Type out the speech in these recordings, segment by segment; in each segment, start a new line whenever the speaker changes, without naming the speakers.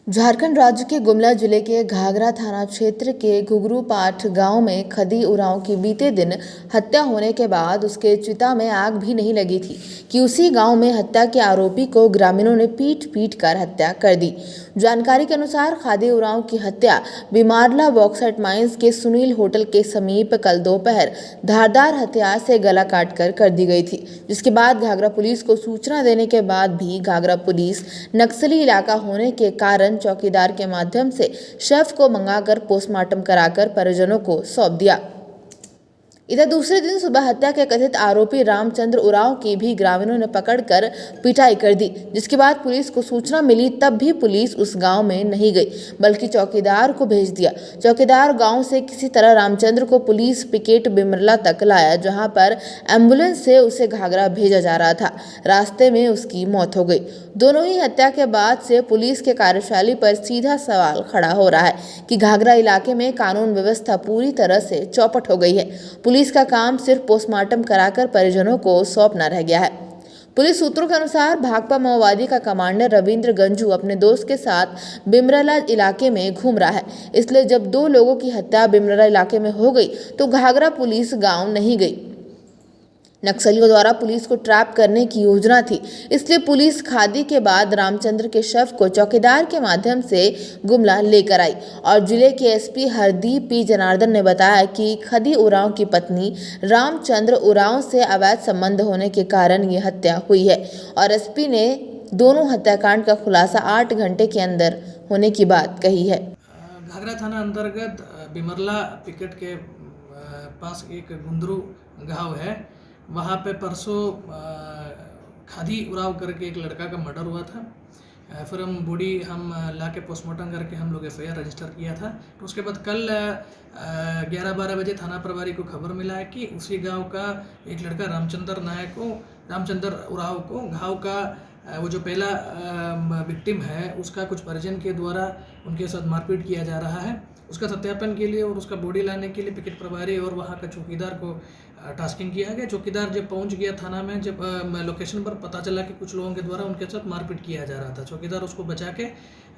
झारखंड राज्य के गुमला जिले के घाघरा थाना क्षेत्र के घुघरूपाठ गांव में खदी उरांव की बीते दिन हत्या होने के बाद उसके चिता में आग भी नहीं लगी थी कि उसी गांव में हत्या के आरोपी को ग्रामीणों ने पीट पीट कर हत्या कर दी। जानकारी के अनुसार खदी उरांव की हत्या बिमारला बॉक्साइट माइंस के सुनील होटल के समीप कल दोपहर धारदार हथियार से गला काट कर दी गई थी, जिसके बाद घाघरा पुलिस को सूचना देने के बाद भी घाघरा पुलिस नक्सली इलाका होने के कारण चौकीदार के माध्यम से शव को मंगाकर पोस्टमार्टम कराकर परिजनों को सौंप दिया। इधर दूसरे दिन सुबह हत्या के कथित आरोपी रामचंद्र उरांव की भी ग्रामीणों ने पकड़कर पिटाई कर दी, जिसके बाद पुलिस को सूचना मिली तब भी पुलिस उस गांव में नहीं गई बल्कि चौकीदार को भेज दिया। चौकीदार गांव से किसी तरह रामचंद्र को पुलिस पिकेट बिमरला तक लाया, जहां पर एम्बुलेंस से उसे घाघरा भेजा जा रहा था। रास्ते में उसकी मौत हो गई। दोनों ही हत्या के बाद से पुलिस के कार्यशैली पर सीधा सवाल खड़ा हो रहा है कि घाघरा इलाके में कानून व्यवस्था पूरी तरह से चौपट हो गई है। पुलिस का काम सिर्फ पोस्टमार्टम कराकर परिजनों को सौंपना रह गया है। पुलिस सूत्रों के अनुसार भाकपा माओवादी का कमांडर रविंद्र गंजू अपने दोस्त के साथ बिमरला इलाके में घूम रहा है, इसलिए जब दो लोगों की हत्या बिमरला इलाके में हो गई तो घाघरा पुलिस गांव नहीं गई। नक्सलियों द्वारा पुलिस को ट्रैप करने की योजना थी, इसलिए पुलिस खादी के बाद रामचंद्र के शव को चौकीदार के माध्यम से गुमला लेकर आई और जिले के एसपी हरदीप पी जनार्दन ने बताया कि खदी उरांव की पत्नी रामचंद्र उरांव से अवैध संबंध होने के कारण ये हत्या हुई है और एसपी ने दोनों हत्याकांड का खुलासा 8 घंटे के अंदर होने की बात कही है।
घाघरा थाना अंतर्गत बिमरला पिकेट के पास एक गुंदरू गांव है, वहाँ पे परसों खदी उरांव करके एक लड़का का मर्डर हुआ था। फिर हम बॉडी ला के पोस्टमार्टम करके हम लोग एफआईआर रजिस्टर किया था। तो उसके बाद कल 11-12 बजे थाना प्रभारी को खबर मिला है कि उसी गांव का एक लड़का रामचंद्र उरांव को गांव का वो जो पहला विक्टिम है उसका कुछ परिजन के द्वारा उनके साथ मारपीट किया जा रहा है। उसका सत्यापन के लिए और उसका बॉडी लाने के लिए पिकेट प्रभारी और वहाँ का चौकीदार को टास्किंग किया गया। चौकीदार जब पहुँच गया थाना में, जब लोकेशन पर पता चला कि कुछ लोगों के द्वारा उनके साथ मारपीट किया जा रहा था, चौकीदार उसको बचा के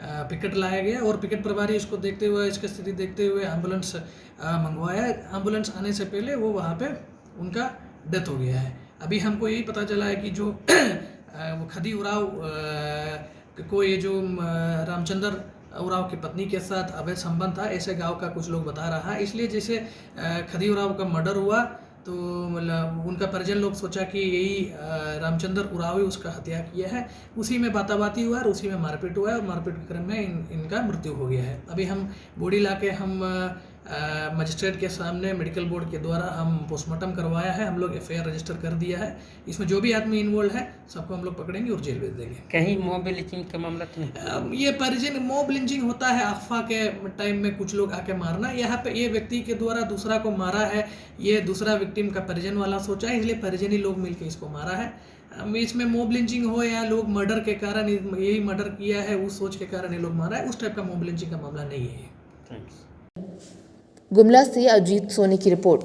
पिकेट लाया गया और पिकेट प्रभारी इसको देखते हुए, इसकी स्थिति देखते हुए एम्बुलेंस मंगवाया। एम्बुलेंस आने से पहले वो वहाँ पे उनका डेथ हो गया है। अभी हमको यही पता चला है कि जो वो खदी उरांव को ये जो रामचंद्र उरांव की पत्नी के साथ अवैध संबंध था, ऐसे गांव का कुछ लोग बता रहा है। इसलिए जैसे खदी उरांव का मर्डर हुआ तो मतलब उनका परिजन लोग सोचा कि यही रामचंद्र उरांव उसका हत्या किया है। उसी में बाताबाती हुआ और उसी में मारपीट हुआ है और मारपीट के क्रम में इनका मृत्यु हो गया है। अभी हम बॉडी लाके हम मजिस्ट्रेट के सामने मेडिकल बोर्ड के द्वारा हम पोस्टमार्टम करवाया है। हम लोग एफआईआर रजिस्टर कर दिया है। इसमें जो भी आदमी इन्वॉल्व है सबको हम लोग पकड़ेंगे और जेल भेज देंगे।
कहीं मॉब लिंचिंग का मामला तो नहीं?
ये परिजन मॉब लिंचिंग होता है अफवाह के टाइम में कुछ लोग आके मारना। यहाँ पे ये व्यक्ति के द्वारा दूसरा को मारा है, ये दूसरा विक्टिम का परिजन वाला सोचा है, इसलिए परिजनी लोग मिलकर इसको मारा है। इसमें मॉब लिंचिंग हो या लोग मर्डर के कारण यही मर्डर किया है उस सोच के कारण ये लोग मारा है, उस टाइप का मॉब लिंचिंग का मामला नहीं है।
गुमला से अजीत सोनी की रिपोर्ट।